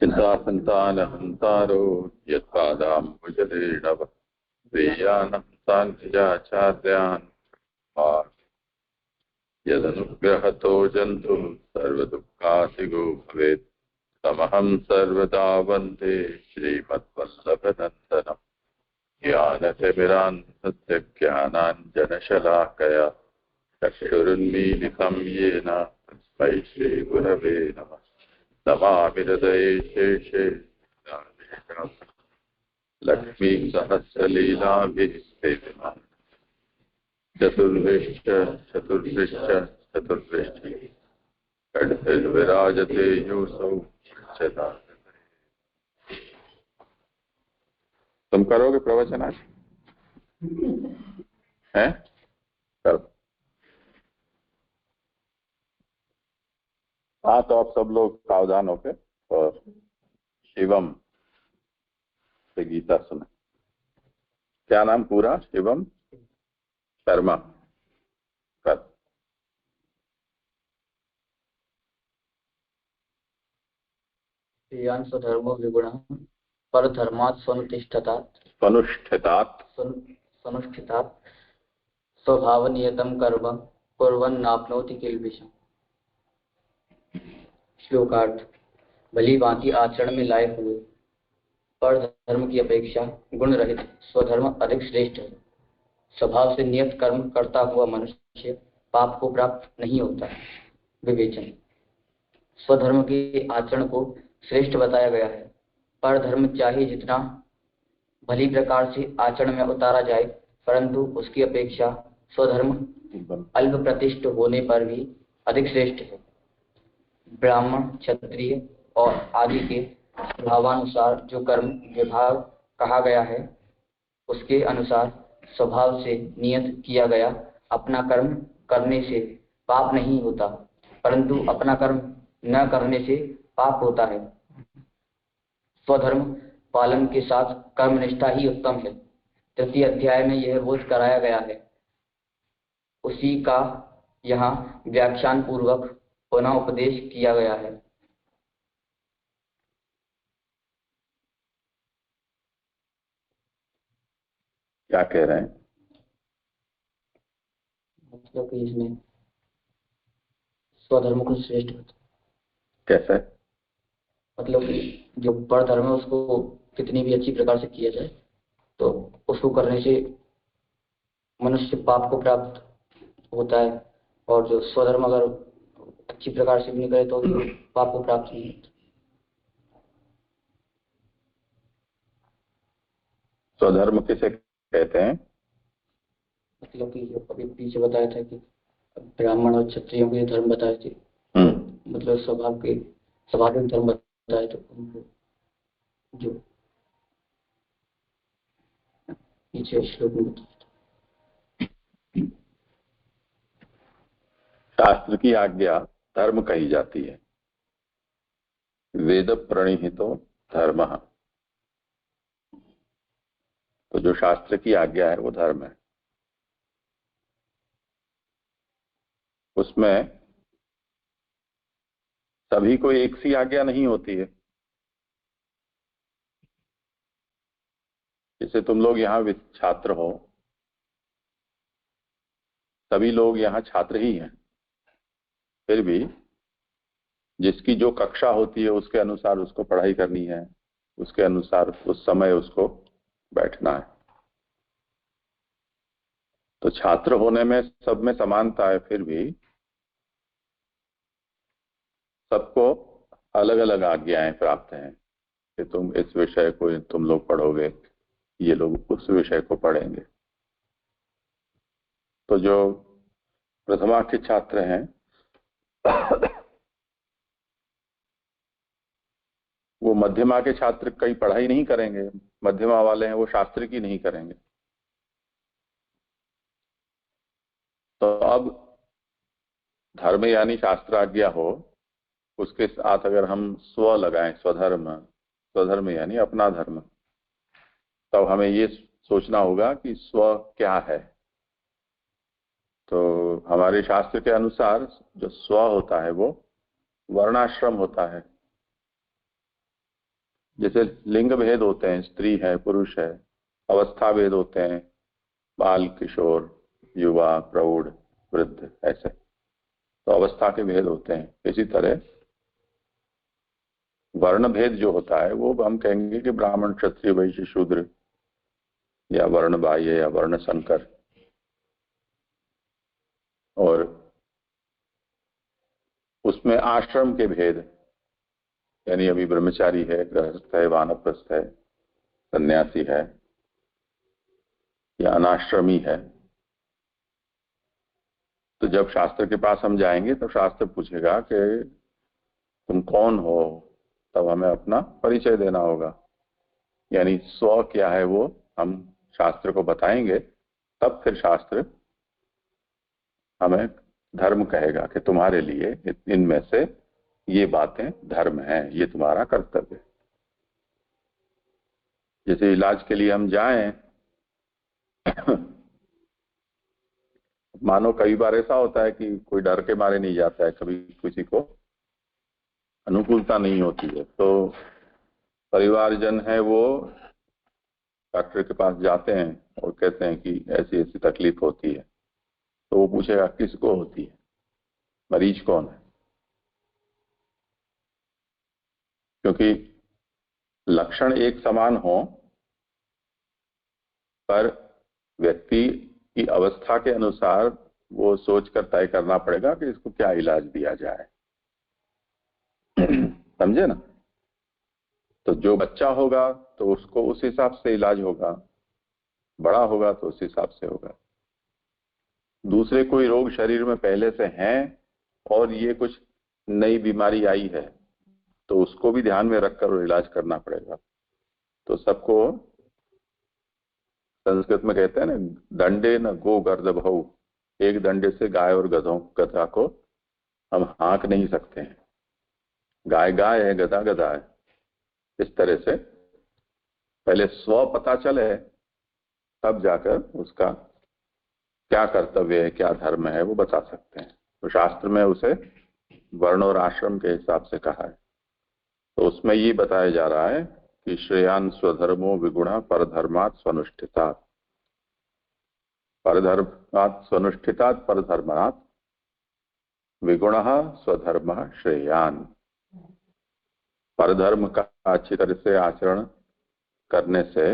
चिन्तासन्तानहन्तारो यत्पादाम्बुजरेणव प्रेयानं सान्निजाचार्यान् यदनुग्रहतो जन्तुः सर्वदुःखातिगो भवेत् तमहं सर्वदा वन्दे श्रीमद्वल्लभनन्दनम् ज्ञानतिमिरान्धस्य ज्ञानाञ्जनशलाकया चक्षुरुन्मीलितं येन तस्मै श्रीगुरवे नमः। नमामि हृदये शेषे लक्ष्मीं सहस्रलीलाभिः सेविमान् चतुर्भुश्च षड्भिर्विराजते योऽसौ सदा। तुम करोगे प्रवचन आज? हैं? करो। हाँ, तो आप सब लोग सावधान होके और शिवम से गीता सुने। क्या नाम पूरा? शिवम शर्मा। कर। स्वधर्मो विगुणः परधर्मात् स्वनुष्ठितात् स्वभावनियतं कर्म कुर्वन् नाप्नोति किल्बिषम्। श्लोकार्थ। भली भांति आचरण में लाए हुए पर धर्म की अपेक्षा गुण रहित स्वधर्म अधिक श्रेष्ठ है। स्वभाव से नियत कर्म करता हुआ मनुष्य पाप को प्राप्त नहीं होता। विवेचन। स्वधर्म के आचरण को श्रेष्ठ बताया गया है। पर धर्म चाहे जितना भली प्रकार से आचरण में उतारा जाए, परंतु उसकी अपेक्षा स्वधर्म अल्प प्रतिष्ठ होने पर भी अधिक श्रेष्ठ है। ब्राह्मण, क्षत्रिय और आदि के स्वभावानुसार जो कर्म विभाग कहा गया है, उसके अनुसार स्वभाव से नियत किया गया अपना कर्म करने से पाप नहीं होता, परंतु अपना कर्म न करने से पाप होता है। स्वधर्म पालन के साथ कर्मनिष्ठा ही उत्तम है। तृतीय अध्याय में यह बोध कराया गया है, उसी का यहाँ व्याख्यान पूर्वक पुनः उपदेश किया गया है। क्या कह रहे हैं? मतलब कि इसमें स्वधर्म को श्रेष्ठ होता। कैसे? मतलब कि जो पर धर्म है उसको कितनी भी अच्छी प्रकार से किया जाए तो उसको करने से मनुष्य पाप को प्राप्त होता है, और जो स्वधर्म अगर अच्छी प्रकार से भी नहीं करे तो पाप को प्राप्त नहीं होता। स्वधर्म किसे कहते हैं? मतलब कि जो अभी पीछे बताया था कि ब्राह्मण और क्षत्रियों के धर्म बताए थे, मतलब स्वाभाविक धर्म बताए थे उनको, जो पीछे श्लोक में बताया। शास्त्र की आज्ञा धर्म कही जाती है। वेद प्रणिहितो धर्म, तो जो शास्त्र की आज्ञा है वो धर्म है। उसमें सभी को एक सी आज्ञा नहीं होती है। जैसे तुम लोग यहाँ छात्र हो, सभी लोग यहाँ छात्र ही हैं, फिर भी जिसकी जो कक्षा होती है उसके अनुसार उसको पढ़ाई करनी है, उसके अनुसार उस समय उसको बैठना है। तो छात्र होने में सब में समानता है, फिर भी सबको अलग अलग आज्ञाएं प्राप्त हैं कि तुम इस विषय को तुम लोग पढ़ोगे, ये लोग उस विषय को पढ़ेंगे। तो जो प्रथमा के छात्र हैं वो मध्यमा के छात्र कहीं पढ़ाई नहीं करेंगे, मध्यमा वाले हैं वो शास्त्र की नहीं करेंगे। तो अब धर्म यानी शास्त्र आज्ञा हो, उसके साथ अगर हम स्व लगाएं, स्वधर्म यानी अपना धर्म, तब हमें ये सोचना होगा कि स्व क्या है। तो हमारे शास्त्र के अनुसार जो स्व होता है वो वर्णाश्रम होता है। जैसे लिंग भेद होते हैं, स्त्री है पुरुष है, अवस्था भेद होते हैं, बाल किशोर युवा प्रौढ़ वृद्ध, ऐसे तो अवस्था के भेद होते हैं। इसी तरह वर्ण भेद जो होता है वो हम कहेंगे कि ब्राह्मण क्षत्रिय वैश्य शूद्र या वर्ण बाह्य या वर्ण संकर। और उसमें आश्रम के भेद, यानी अभी ब्रह्मचारी है, गृहस्थ है, वानप्रस्थ है, सन्यासी है या अनाश्रमी है। तो जब शास्त्र के पास हम जाएंगे तब शास्त्र पूछेगा कि तुम कौन हो, तब हमें अपना परिचय देना होगा, यानी स्व क्या है वो हम शास्त्र को बताएंगे, तब फिर शास्त्र हमें धर्म कहेगा कि तुम्हारे लिए इनमें से ये बातें धर्म हैं, ये तुम्हारा कर्तव्य है। जैसे इलाज के लिए हम जाएं, मानो कई बार ऐसा होता है कि कोई डर के मारे नहीं जाता है, कभी किसी को अनुकूलता नहीं होती है, तो परिवारजन है वो डॉक्टर के पास जाते हैं और कहते हैं कि ऐसी ऐसी तकलीफ होती है, तो वो पूछेगा किसको होती है, मरीज कौन है, क्योंकि लक्षण एक समान हो पर व्यक्ति की अवस्था के अनुसार वो सोचकर तय करना पड़ेगा कि इसको क्या इलाज दिया जाए। समझे ना? तो जो बच्चा होगा तो उसको उस हिसाब से इलाज होगा, बड़ा होगा तो उस हिसाब से होगा। दूसरे कोई रोग शरीर में पहले से हैं और ये कुछ नई बीमारी आई है तो उसको भी ध्यान में रखकर इलाज करना पड़ेगा। तो सबको संस्कृत में कहते हैं ना, दंडे न गो गर्दभऊ, एक डंडे से गाय और गधा को हम हाँक नहीं सकते हैं। गाय गाय है, गधा गधा है। इस तरह से पहले स्व पता चले तब जाकर उसका क्या कर्तव्य है, क्या धर्म है वो बता सकते हैं। तो शास्त्र में उसे वर्ण और आश्रम के हिसाब से कहा है। तो उसमें ये बताया जा रहा है कि श्रेयान स्वधर्मो विगुणा परधर्मात् स्वनुष्ठितात्, परधर्मात् स्वनुष्ठितात् परधर्मात् विगुणः स्वधर्मः श्रेयान। परधर्म का अच्छी तरह से आचरण करने से,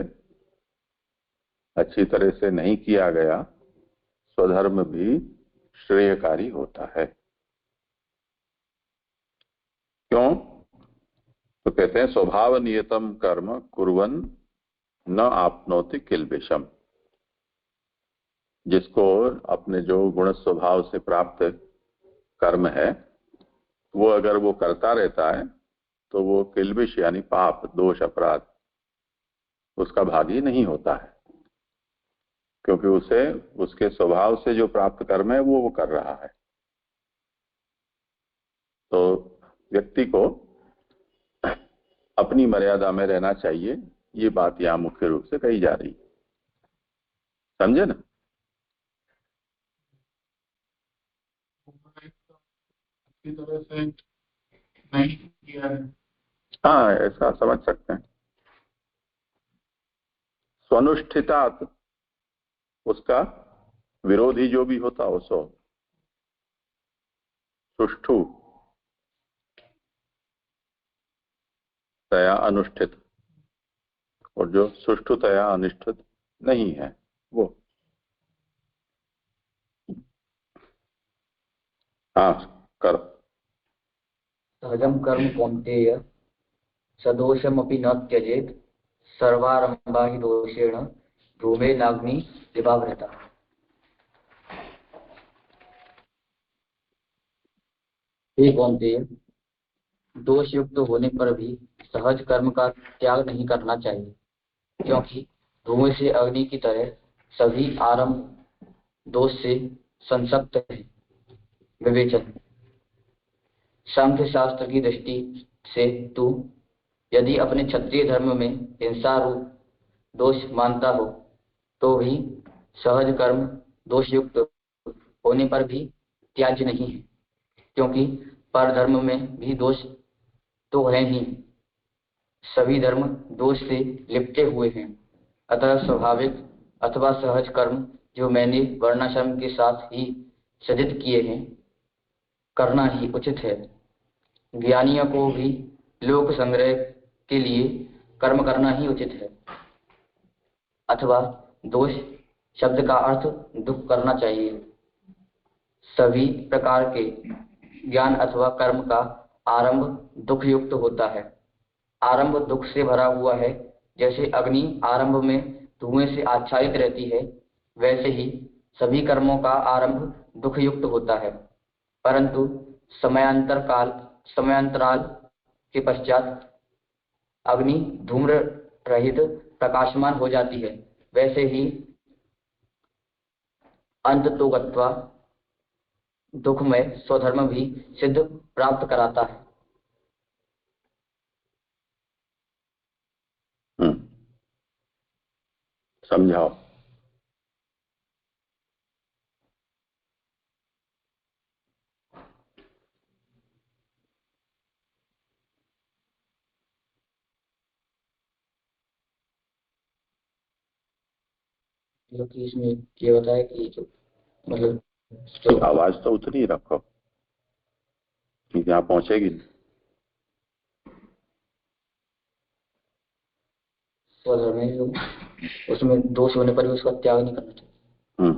अच्छी तरह से नहीं किया गया, स्वधर्म भी श्रेयकारी होता है। क्यों? तो कहते हैं स्वभाव नियतम कर्म कुर्वन् न आपनोति किल्बिषम। जिसको अपने जो गुण स्वभाव से प्राप्त कर्म है वो अगर वो करता रहता है तो वो किल्बिष यानी पाप दोष अपराध उसका भागी नहीं होता है, क्योंकि उसे उसके स्वभाव से जो प्राप्त कर्म है वो कर रहा है। तो व्यक्ति को अपनी मर्यादा में रहना चाहिए, ये बात यहां मुख्य रूप से कही जा रही है। समझे ना? अच्छी तरह से नहीं किया है। हाँ, ऐसा समझ सकते हैं। स्वनुष्ठितात्, उसका विरोधी जो भी होता हो सो सुष्ठु तया अनुष्ठित, और जो सुष्ठु तया अनुष्ठित नहीं है वो। हाँ कर। सहजम कर्म कौन्तेय सदोषमपि न त्यजेत सर्वारंभा हि दोषेण धूमे नाग्नि दिवावृता। हे कौन्तेय, दोष युक्त होने पर भी सहज कर्म का त्याग नहीं करना चाहिए, क्योंकि धुएं से अग्नि की तरह सभी आरंभ दोष से संसक्त है। विवेचन। सांख्य शास्त्र की दृष्टि से तू यदि अपने क्षत्रिय धर्म में हिंसा रूप दोष मानता हो तो भी सहज कर्म दोषयुक्त होने पर भी त्याज्य नहीं है, क्योंकि पर धर्म में भी दोष तो है ही। सभी धर्म दोष से लिपटे हुए हैं। अतः स्वाभाविक अथवा सहज कर्म जो मैंने वर्णाश्रम के साथ ही सज्जित किए हैं करना ही उचित है। ज्ञानियों को भी लोक संग्रह के लिए कर्म करना ही उचित है, अथवा दोष शब्द का अर्थ दुख करना चाहिए। सभी प्रकार के ज्ञान अथवा कर्म का आरंभ दुख युक्त होता है। आरंभ दुख से भरा हुआ है। जैसे अग्नि आरंभ में धुएं से आच्छादित रहती है, वैसे ही सभी कर्मों का आरंभ दुख युक्त होता है, परंतु समयांतराल के पश्चात अग्नि धूम्र रहित प्रकाशमान हो जाती है। वैसे ही अंततोगत्वा दुखमय स्वधर्म भी सिद्ध प्राप्त कराता है। समझाओ। जो कि इसमें ये बताया कि जो मतलब तो आवाज तो उतनी ही रखो कि यहाँ पहुंचेगी। स्वधर्म है जो उसमें दोष होने पर भी उसका त्याग नहीं करना चाहिए।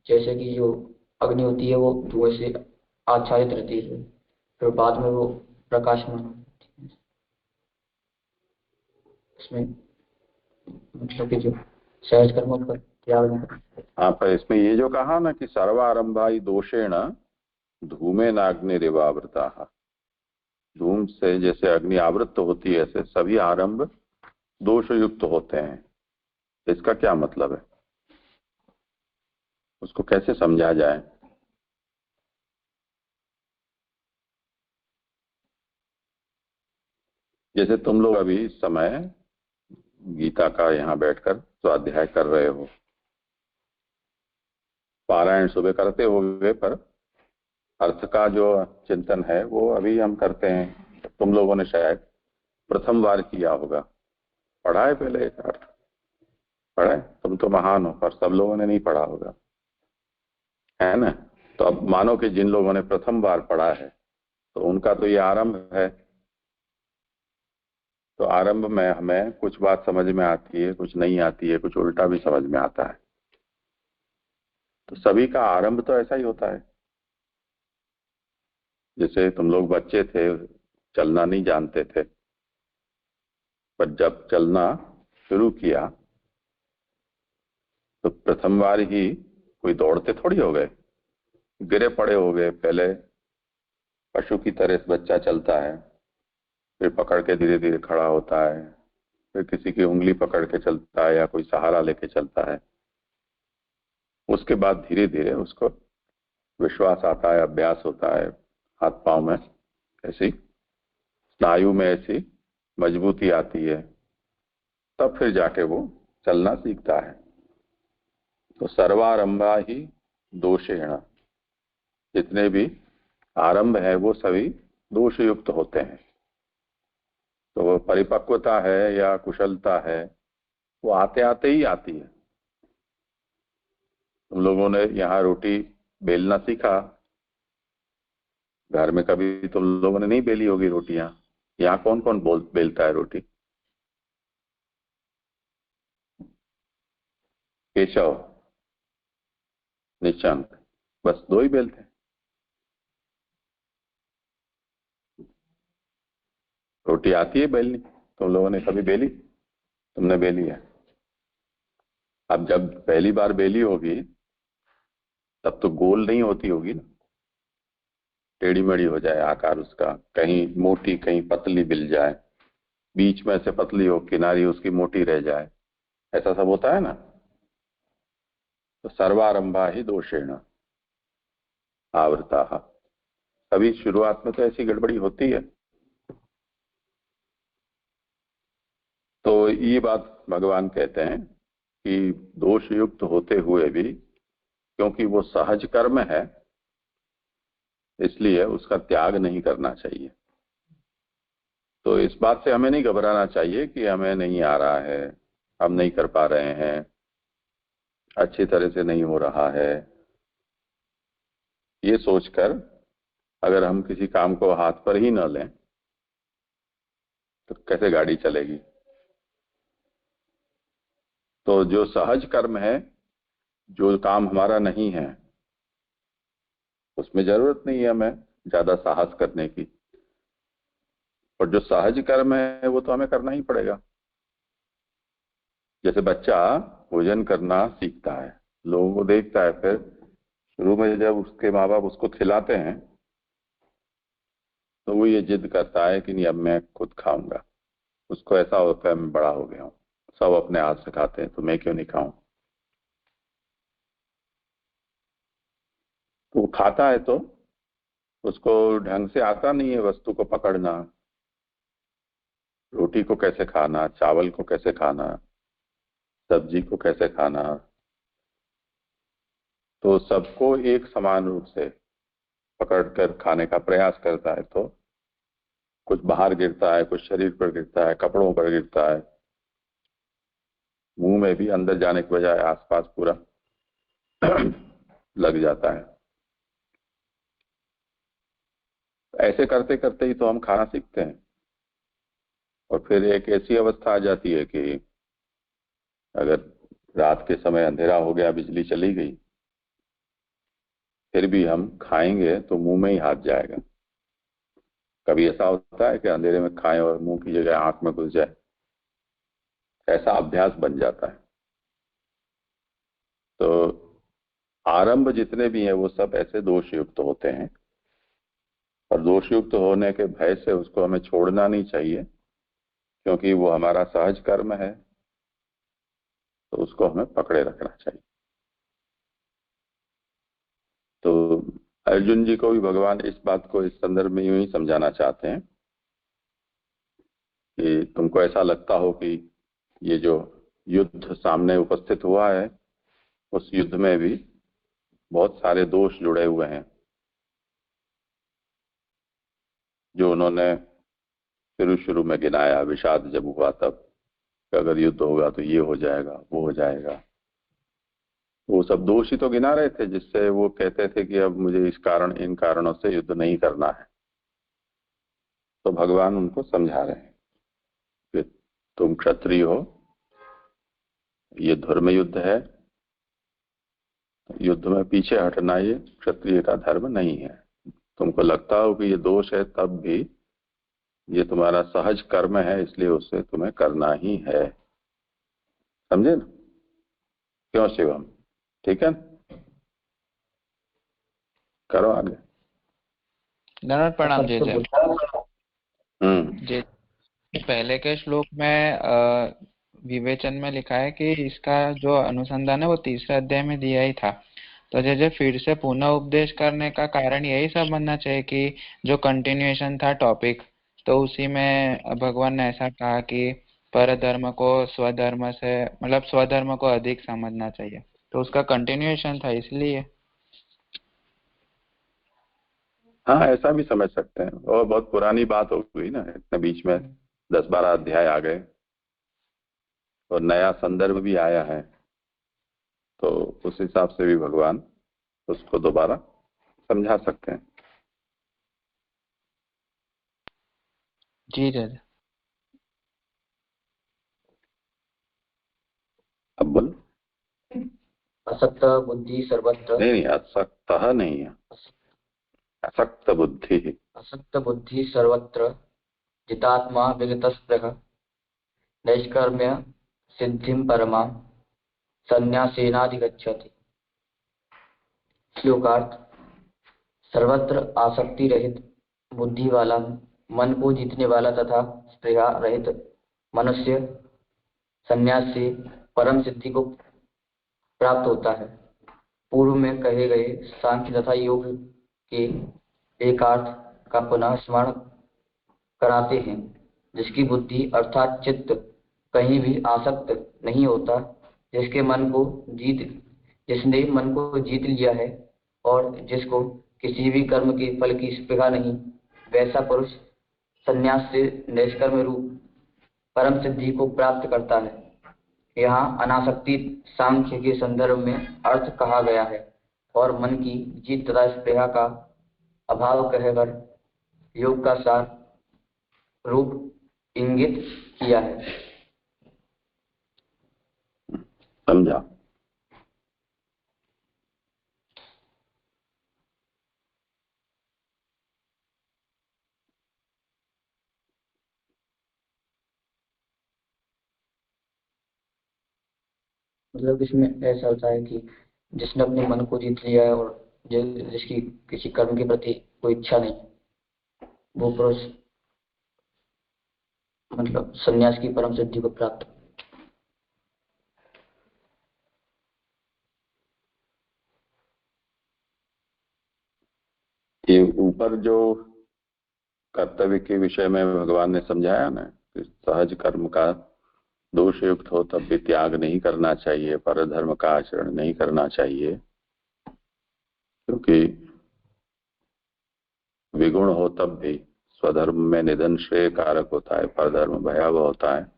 जैसे कि जो अग्नि होती है वो धुएं से आच्छादित रहती है, फिर बाद में वो प्रकाशमान होती है। उसमें मतलब कि जो सहज कर्मों पर त्याग नहीं करना। हाँ, पर इसमें ये जो कहा ना कि सर्वारंभाई दोषेण धूमे नाग्निरिवावृता, धूम से जैसे अग्नि आवृत होती है ऐसे सभी आरंभ दोष युक्त होते हैं। इसका क्या मतलब है, उसको कैसे समझा जाए? जैसे तुम लोग अभी इस समय गीता का यहाँ बैठकर स्वाध्याय कर रहे हो, पारायण सुबह करते होगे, पर अर्थ का जो चिंतन है वो अभी हम करते हैं। तुम लोगों ने शायद प्रथम बार किया होगा, पढ़ा है पहले एक अर्थ, पढ़ा है? तुम तो महान हो, पर सब लोगों ने नहीं पढ़ा होगा, है ना? तो अब मानो कि जिन लोगों ने प्रथम बार पढ़ा है तो उनका तो ये आरंभ है। तो आरंभ में हमें कुछ बात समझ में आती है, कुछ नहीं आती है, कुछ उल्टा भी समझ में आता है। तो सभी का आरंभ तो ऐसा ही होता है। जैसे तुम लोग बच्चे थे, चलना नहीं जानते थे, पर जब चलना शुरू किया तो प्रथम बार ही कोई दौड़ते थोड़ी हो गए, गिरे पड़े हो गए। पहले पशु की तरह बच्चा चलता है, फिर पकड़ के धीरे धीरे खड़ा होता है, फिर किसी की उंगली पकड़ के चलता है या कोई सहारा लेके चलता है। उसके बाद धीरे धीरे उसको विश्वास आता है, अभ्यास होता है, हाथ पांव में ऐसी स्नायु में ऐसी मजबूती आती है, तब फिर जाके वो चलना सीखता है। तो सर्वारंभा ही दोषेण, जितने भी आरंभ है वो सभी दोष युक्त होते हैं। तो वो परिपक्वता है या कुशलता है वो आते आते ही आती है। तुम लोगों ने यहाँ रोटी बेलना सीखा, घर में कभी तुम लोगों ने नहीं बेली होगी रोटियां। यहाँ कौन कौन बेलता है रोटी? केशव, निशंक, बस दो ही बेलते हैं। रोटी आती है बेलनी? तुम लोगों ने कभी बेली? तुमने बेली है। अब जब पहली बार बेली होगी तब तो गोल नहीं होती होगी ना, टेढ़ी मेढ़ी हो जाए आकार उसका, कहीं मोटी कहीं पतली बिल जाए, बीच में से पतली हो, किनारी उसकी मोटी रह जाए, ऐसा सब होता है ना। तो सर्वारंभा ही दोषेण आवृता, अभी शुरुआत में तो ऐसी गड़बड़ी होती है। तो ये बात भगवान कहते हैं कि दोष युक्त होते हुए भी, क्योंकि वो सहज कर्म है, इसलिए उसका त्याग नहीं करना चाहिए। तो इस बात से हमें नहीं घबराना चाहिए कि हमें नहीं आ रहा है, हम नहीं कर पा रहे हैं, अच्छी तरह से नहीं हो रहा है। ये सोचकर अगर हम किसी काम को हाथ पर ही न लें तो कैसे गाड़ी चलेगी। तो जो सहज कर्म है, जो काम हमारा नहीं है, उसमें जरूरत नहीं है हमें ज्यादा साहस करने की। और जो सहज कर्म है वो तो हमें करना ही पड़ेगा। जैसे बच्चा भोजन करना सीखता है, लोगों को देखता है, फिर शुरू में जब उसके माँ बाप उसको खिलाते हैं तो वो ये जिद करता है कि नहीं अब मैं खुद खाऊंगा। उसको ऐसा होता है मैं बड़ा हो गया हूँ, सब अपने हाथ से खाते हैं तो मैं क्यों नहीं खाऊं। तो वो खाता है तो उसको ढंग से आता नहीं है वस्तु को पकड़ना, रोटी को कैसे खाना, चावल को कैसे खाना, सब्जी को कैसे खाना। तो सबको एक समान रूप से पकड़कर खाने का प्रयास करता है तो कुछ बाहर गिरता है, कुछ शरीर पर गिरता है, कपड़ों पर गिरता है, मुंह में भी अंदर जाने के बजाय आसपास पूरा लग जाता है। ऐसे करते करते ही तो हम खाना सीखते हैं। और फिर एक ऐसी अवस्था आ जाती है कि अगर रात के समय अंधेरा हो गया, बिजली चली गई, फिर भी हम खाएंगे तो मुंह में ही हाथ जाएगा। कभी ऐसा होता है कि अंधेरे में खाएं और मुंह की जगह आंख में घुस जाए, ऐसा अभ्यास बन जाता है। तो आरंभ जितने भी हैं वो सब ऐसे दोषयुक्त होते हैं, और दोषयुक्त होने के भय से उसको हमें छोड़ना नहीं चाहिए, क्योंकि वो हमारा सहज कर्म है, तो उसको हमें पकड़े रखना चाहिए। तो अर्जुन जी को भी भगवान इस बात को इस संदर्भ में यूं ही समझाना चाहते हैं कि तुमको ऐसा लगता हो कि ये जो युद्ध सामने उपस्थित हुआ है, उस युद्ध में भी बहुत सारे दोष जुड़े हुए हैं जो उन्होंने शुरू शुरू में गिनाया, विषाद जब हुआ तब, कि अगर युद्ध होगा तो ये हो जाएगा, वो हो जाएगा। वो सब दोष ही तो गिना रहे थे, जिससे वो कहते थे कि अब मुझे इस कारण, इन कारणों से युद्ध नहीं करना है। तो भगवान उनको समझा रहे हैं कि तुम क्षत्रिय हो, ये धर्म युद्ध है, युद्ध में पीछे हटना ये क्षत्रिय का धर्म नहीं है। तुमको लगता हो कि ये दोष है, तब भी ये तुम्हारा सहज कर्म है, इसलिए उससे तुम्हें करना ही है। समझे ना? क्यों शिवम? ठीक है, करो आगे। धन्यवाद, प्रणाम जी जय। जी, पहले के श्लोक में विवेचन में लिखा है कि इसका जो अनुसंधान है वो तीसरे अध्याय में दिया ही था। तो जैसे फिर से पुनः उपदेश करने का कारण यही समझना चाहिए कि जो कंटिन्यूएशन था टॉपिक, तो उसी में भगवान ने ऐसा कहा कि पर धर्म को स्वधर्म से, मतलब स्वधर्म को अधिक समझना चाहिए, तो उसका कंटिन्यूएशन था इसलिए। हाँ, ऐसा भी समझ सकते हैं। और बहुत पुरानी बात हो गई ना, इतने बीच में 10-12 अध्याय आ गए और नया संदर्भ भी आया है, तो उस हिसाब से भी भगवान उसको दोबारा समझा सकते हैं। जी जय। अब बोल। असक्त बुद्धि सर्वत्र, नहीं, असक्त नहीं है, असक्त बुद्धि। असक्त बुद्धि सर्वत्र जितात्मा विगतस्पृह नैष्कर्म्य सिद्धिं परमा संन्यासेनाधिगच्छति। श्लोकार्थ: सर्वत्र आसक्ति रहित बुद्धि वाला, मन को जीतने वाला तथा स्पृहा रहित मनुष्य संन्यास से परम सिद्धि को प्राप्त होता है। पूर्व में कहे गए सांख्य तथा योग के एकार्थ का पुनः स्मरण कराते हैं, जिसकी बुद्धि अर्थात चित्त कहीं भी आसक्त नहीं होता, जिसने मन को जीत लिया है और जिसको किसी भी कर्म के फल की स्पृहा नहीं, वैसा पुरुष संन्यास से निष्कर्म रूप परम सिद्धि को प्राप्त करता है। यहाँ अनासक्ति सांख्य के संदर्भ में अर्थ कहा गया है और मन की जीत तथा स्पृहा का अभाव कहकर योग का सार रूप इंगित किया है। समझा? मतलब इसमें ऐसा होता है कि जिसने अपने मन को जीत लिया है और जिसकी किसी कर्म के प्रति कोई इच्छा नहीं, वो पुरुष मतलब संन्यास की परम सिद्धि को प्राप्त। ये ऊपर जो कर्तव्य के विषय में भगवान ने समझाया ना, सहज कर्म का दोष युक्त हो तब भी त्याग नहीं करना चाहिए, परधर्म का आचरण नहीं करना चाहिए, क्योंकि विगुण हो तब भी स्वधर्म में निधन श्रेय कारक होता है, परधर्म भयावह होता है।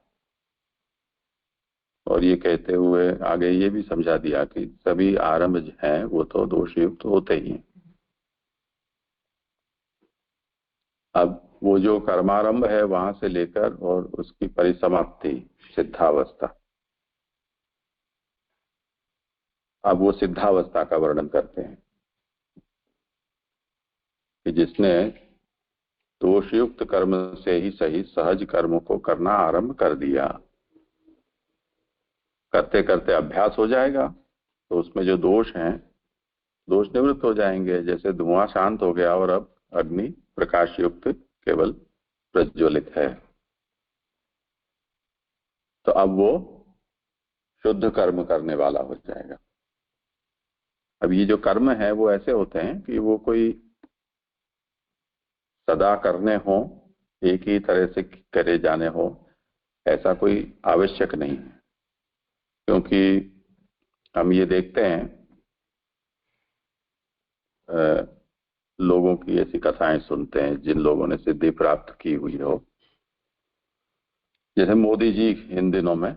और ये कहते हुए आगे ये भी समझा दिया कि सभी आरंभ हैं वो तो दोष युक्त होते ही हैं। अब वो जो कर्मारंभ है वहां से लेकर और उसकी परिसमाप्ति सिद्धावस्था, अब वो सिद्धावस्था का वर्णन करते हैं कि जिसने दोषयुक्त कर्म से ही सही सहज कर्मों को करना आरंभ कर दिया, करते करते अभ्यास हो जाएगा तो उसमें जो दोष हैं दोष निवृत्त हो जाएंगे। जैसे धुआं शांत हो गया और अब अग्नि प्रकाश युक्त केवल प्रज्वलित है, तो अब वो शुद्ध कर्म करने वाला हो जाएगा। अब ये जो कर्म है वो ऐसे होते हैं कि वो कोई सदा करने हो, एक ही तरह से करे जाने हो, ऐसा कोई आवश्यक नहीं है। क्योंकि हम ये देखते हैं लोगों की ऐसी कथाएं सुनते हैं जिन लोगों ने सिद्धि प्राप्त की हुई हो। जैसे मोदी जी इन दिनों में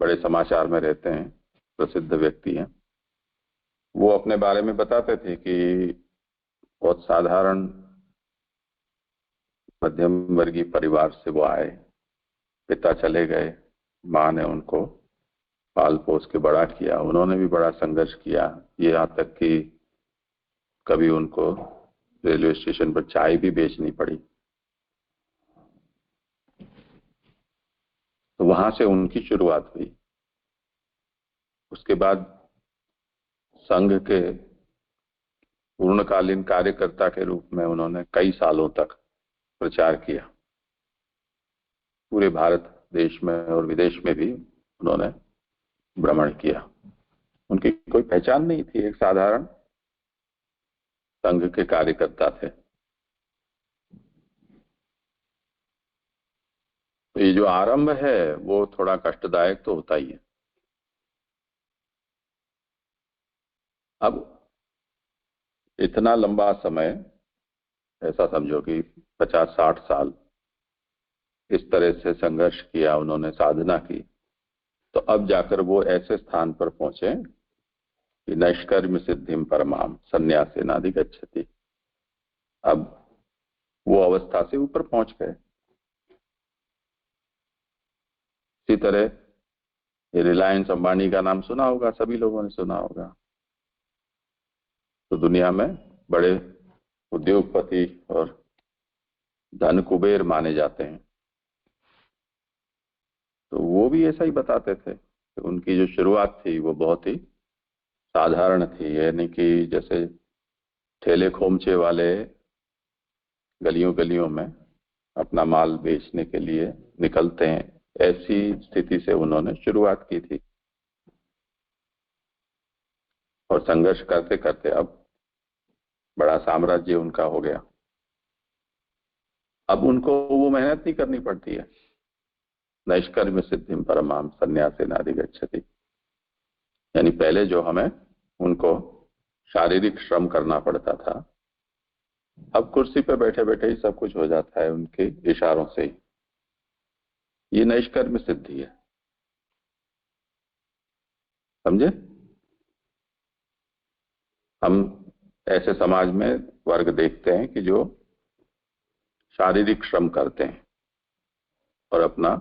बड़े समाचार में रहते हैं, प्रसिद्ध व्यक्ति हैं। वो अपने बारे में बताते थे कि बहुत साधारण मध्यम वर्गीय परिवार से वो आए, पिता चले गए, माँ ने उनको पाल पोस के बड़ा किया, उन्होंने भी बड़ा संघर्ष किया, ये यहाँ तक कि कभी उनको रेलवे स्टेशन पर चाय भी बेचनी पड़ी। तो वहां से उनकी शुरुआत हुई। उसके बाद संघ के पूर्णकालीन कार्यकर्ता के रूप में उन्होंने कई सालों तक प्रचार किया, पूरे भारत देश में और विदेश में भी उन्होंने भ्रमण किया। उनकी कोई पहचान नहीं थी, एक साधारण संघ के कार्यकर्ता थे। तो ये जो आरंभ है वो थोड़ा कष्टदायक तो होता ही है। अब इतना लंबा समय, ऐसा समझो कि 50-60 साल इस तरह से संघर्ष किया उन्होंने, साधना की, तो अब जाकर वो ऐसे स्थान पर पहुंचे कि नैष्कर्म सिद्धिम परमाम संन्यासेनाधिगच्छति। अब वो अवस्था से ऊपर पहुंच गए। इसी तरह ये रिलायंस अंबानी का नाम सुना होगा, सभी लोगों ने सुना होगा। तो दुनिया में बड़े उद्योगपति और धन कुबेर माने जाते हैं। तो वो भी ऐसा ही बताते थे कि उनकी जो शुरुआत थी वो बहुत ही साधारण थी, यानी कि जैसे ठेले खोमचे वाले गलियों गलियों में अपना माल बेचने के लिए निकलते हैं, ऐसी स्थिति से उन्होंने शुरुआत की थी। और संघर्ष करते करते अब बड़ा साम्राज्य उनका हो गया। अब उनको वो मेहनत नहीं करनी पड़ती है। नैष्कर्म सिद्धिम परमाम संन्यासेनाधिगच्छति, यानी पहले जो हमें उनको शारीरिक श्रम करना पड़ता था, अब कुर्सी पे बैठे बैठे ही सब कुछ हो जाता है उनके इशारों से ही। ये नैष्कर्म सिद्धि है, समझे? हम ऐसे समाज में वर्ग देखते हैं कि जो शारीरिक श्रम करते हैं और अपना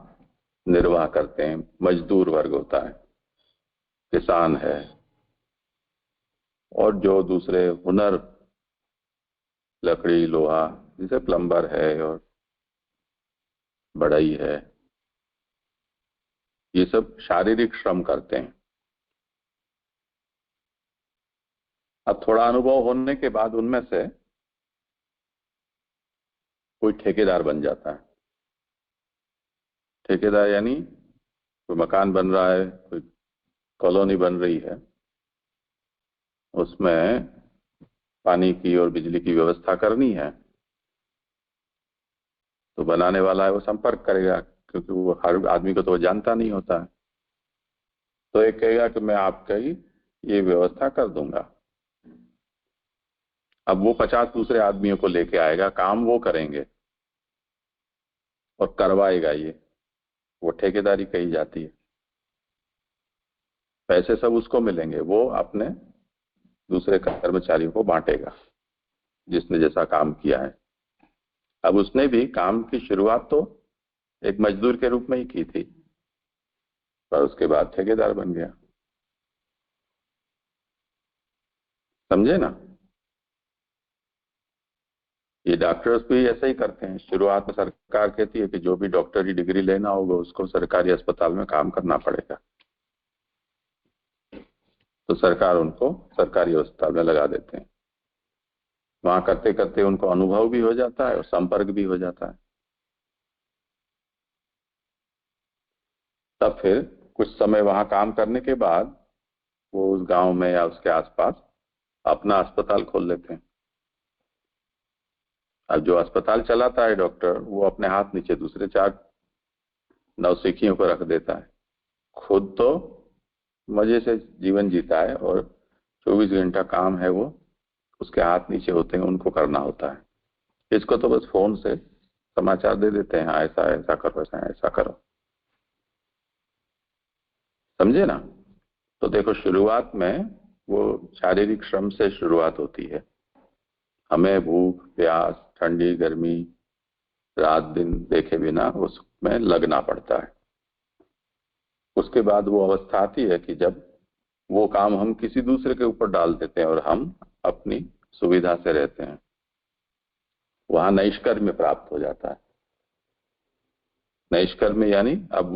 निर्वाह करते हैं। मजदूर वर्ग होता है, किसान है, और जो दूसरे हुनर, लकड़ी, लोहा, जैसे प्लम्बर है और बढ़ई है, ये सब शारीरिक श्रम करते हैं। अब थोड़ा अनुभव होने के बाद उनमें से कोई ठेकेदार बन जाता है। ठेकेदार यानी कोई मकान बन रहा है, कोई कॉलोनी बन रही है, उसमें पानी की और बिजली की व्यवस्था करनी है, तो बनाने वाला है वो संपर्क करेगा, क्योंकि वो हर आदमी को तो वो जानता नहीं होता है। तो एक कहेगा कि मैं आपकी ये व्यवस्था कर दूंगा। अब वो 50 दूसरे आदमियों को लेके आएगा, काम वो करेंगे और करवाएगा, ये वो ठेकेदारी कही जाती है। पैसे सब उसको मिलेंगे, वो अपने दूसरे कर्मचारियों को बांटेगा जिसने जैसा काम किया है। अब उसने भी काम की शुरुआत तो एक मजदूर के रूप में ही की थी, पर उसके बाद ठेकेदार बन गया। समझे ना? ये डॉक्टर्स भी ऐसा ही करते हैं। शुरुआत में सरकार कहती है कि जो भी डॉक्टरी डिग्री लेना होगा उसको सरकारी अस्पताल में काम करना पड़ेगा, तो सरकार उनको सरकारी अस्पताल में लगा देते हैं। वहां करते करते उनको अनुभव भी हो जाता है और संपर्क भी हो जाता है। तब फिर कुछ समय वहां काम करने के बाद वो उस गांव में या उसके आसपास अपना अस्पताल खोल लेते हैं। अब जो अस्पताल चलाता है डॉक्टर, वो अपने हाथ नीचे दूसरे 4 नौसिखियों को रख देता है। खुद तो मजे से जीवन जीता है और 24 घंटा काम है वो उसके हाथ नीचे होते हैं, उनको करना होता है। इसको तो बस फोन से समाचार दे देते हैं, हाँ ऐसा ऐसा करो, ऐसा ऐसा करो। समझे ना? तो देखो, शुरुआत में वो शारीरिक श्रम से शुरुआत होती है। हमें भूख, प्यास, ठंडी, गर्मी, रात दिन देखे बिना उसमें लगना पड़ता है। उसके बाद वो अवस्था आती है कि जब वो काम हम किसी दूसरे के ऊपर डाल देते हैं और हम अपनी सुविधा से रहते हैं, वहां नैष्कर्म्य प्राप्त हो जाता है। नैष्कर्म्य यानी अब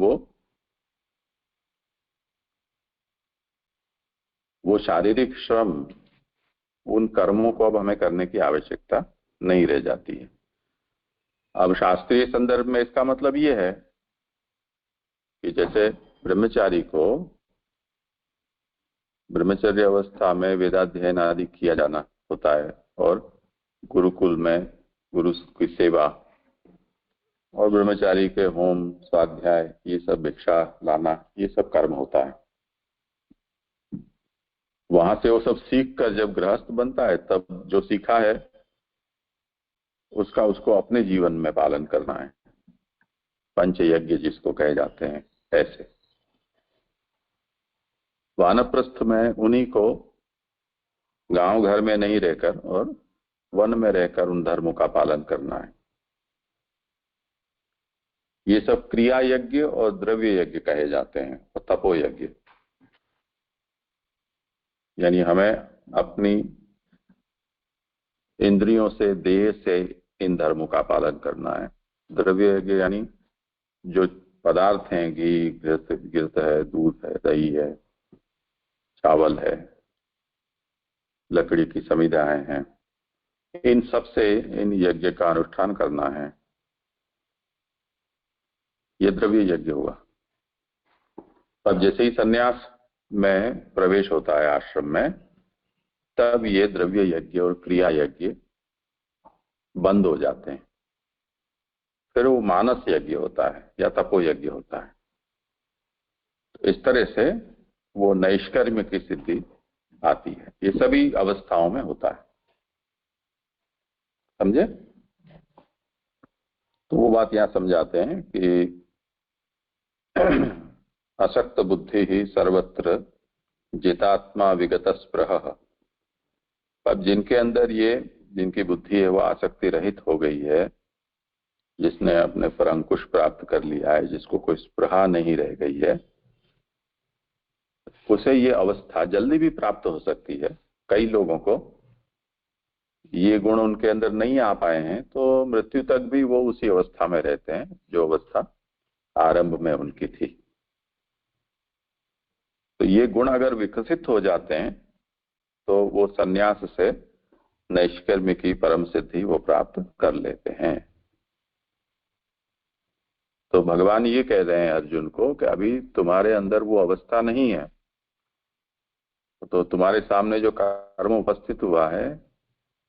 वो शारीरिक श्रम, उन कर्मों को अब हमें करने की आवश्यकता नहीं रह जाती है। अब शास्त्रीय संदर्भ में इसका मतलब ये है कि जैसे ब्रह्मचारी को ब्रह्मचर्य अवस्था में वेदाध्ययन आदि किया जाना होता है, और गुरुकुल में गुरु की सेवा, और ब्रह्मचारी के होम, स्वाध्याय, ये सब, भिक्षा लाना, ये सब कर्म होता है। वहां से वो सब सीख कर जब गृहस्थ बनता है, तब जो सीखा है उसका उसको अपने जीवन में पालन करना है। पंचयज्ञ जिसको कहे जाते हैं, ऐसे वानप्रस्थ में उन्हीं को गांव घर में नहीं रहकर और वन में रहकर उन धर्मों का पालन करना है। ये सब क्रिया यज्ञ और द्रव्य यज्ञ कहे जाते हैं, और तपो यज्ञ यानी हमें अपनी इंद्रियों से, देह से इन धर्मों का पालन करना है। द्रव्य यज्ञ यानी जो पदार्थ हैं, घी, घृत है, दूध है, दही है, चावल है, लकड़ी की समिधाएं हैं, इन सब से इन यज्ञ का अनुष्ठान करना है। ये द्रव्य यज्ञ हुआ। अब जैसे ही सन्यास में प्रवेश होता है आश्रम में, तब ये द्रव्य यज्ञ और क्रिया यज्ञ बंद हो जाते हैं। फिर वो मानस यज्ञ होता है या तपो यज्ञ होता है। तो इस तरह से वो नैष्कर्म्य की स्थिति आती है। ये सभी अवस्थाओं में होता है। समझे? तो वो बात यहाँ समझाते हैं कि असक्त बुद्धि ही सर्वत्र जितात्मा विगत स्पृह। अब जिनके अंदर ये, जिनकी बुद्धि है वो आसक्ति रहित हो गई है, जिसने अपने पर अंकुश प्राप्त कर लिया है, जिसको कोई स्पृहा नहीं रह गई है, उसे ये अवस्था जल्दी भी प्राप्त हो सकती है। कई लोगों को ये गुण उनके अंदर नहीं आ पाए हैं तो मृत्यु तक भी वो उसी अवस्था में रहते हैं जो अवस्था आरंभ में उनकी थी। तो ये गुण अगर विकसित हो जाते हैं तो वो सन्यास से नैष्कर्म्य की परम सिद्धि वो प्राप्त कर लेते हैं। तो भगवान ये कह रहे हैं अर्जुन को कि अभी तुम्हारे अंदर वो अवस्था नहीं है, तो तुम्हारे सामने जो कर्म उपस्थित हुआ है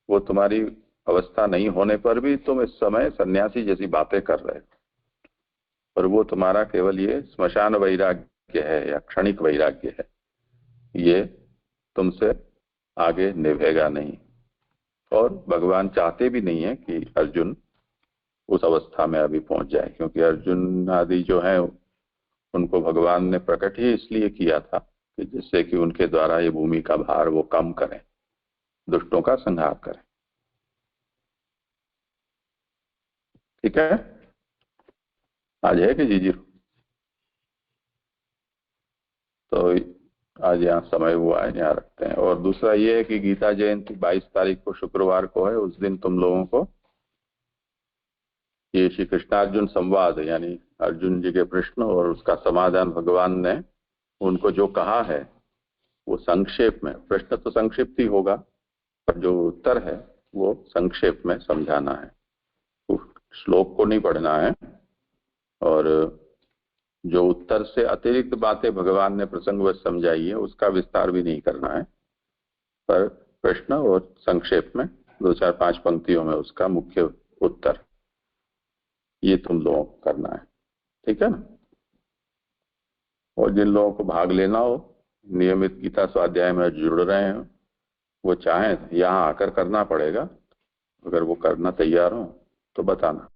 वो तुम्हारी अवस्था नहीं होने पर भी तुम इस समय सन्यासी जैसी बातें कर रहे हो, और वो तुम्हारा केवल ये स्मशान वैराग्य है या क्षणिक वैराग्य है, ये तुमसे आगे निभेगा नहीं। और भगवान चाहते भी नहीं है कि अर्जुन उस अवस्था में अभी पहुंच जाए, क्योंकि अर्जुन आदि जो है उनको भगवान ने प्रकट ही इसलिए किया था कि जिससे कि उनके द्वारा ये भूमि का भार वो कम करें, दुष्टों का संहार करें। ठीक है, आज है कि जी? तो आज यहाँ समय हुआ है, यहाँ रखते हैं। और दूसरा ये है कि गीता जयंती 22 तारीख को शुक्रवार को है। उस दिन तुम लोगों को ये श्री कृष्णार्जुन संवाद, यानी अर्जुन जी के प्रश्न और उसका समाधान भगवान ने उनको जो कहा है वो संक्षेप में, प्रश्न तो संक्षिप्त ही होगा पर जो उत्तर है वो संक्षेप में समझाना है। श्लोक को नहीं पढ़ना है, और जो उत्तर से अतिरिक्त बातें भगवान ने प्रसंगवश समझाई है उसका विस्तार भी नहीं करना है, पर प्रश्न और संक्षेप में 2-4-5 पंक्तियों में उसका मुख्य उत्तर, ये तुम लोगों को करना है। ठीक है ना? और जिन लोगों को भाग लेना हो, नियमित गीता स्वाध्याय में जुड़ रहे हैं, वो चाहें यहाँ आकर करना पड़ेगा। अगर वो करना तैयार हो तो बताना।